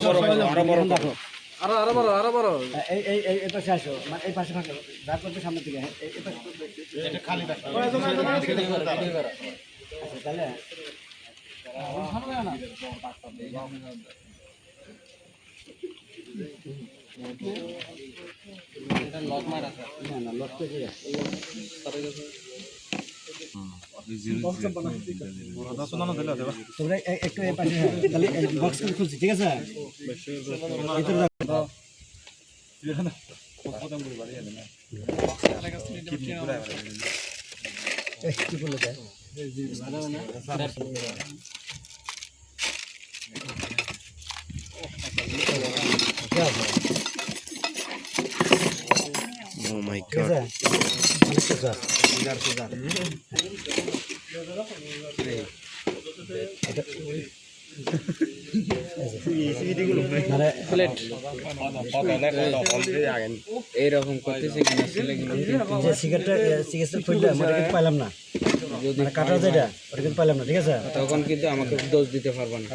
আরো বড় এই পাশে আসো মানে এই পাশে ফাঁকা যা করবে সামনে থেকে এই পাশে এটা খালি রাখো তাহলে লক মার আছে না লক তো দিয়ে তোমরা একটু এই পাশে তাহলে বক্স খুলছি ঠিক আছে ভিতরে রাখো কি বলে দেয় Oh my god. এইরকম করতেছে কিনা ছেলেগুলো যে সিগারেটটা খুললে আমরা কিন্তু পাইলাম না যদি কাটা যেটা ওটা কিন্তু পাইলাম না ঠিক আছে তখন কিন্তু আমাকে দোষ দিতে পারবে না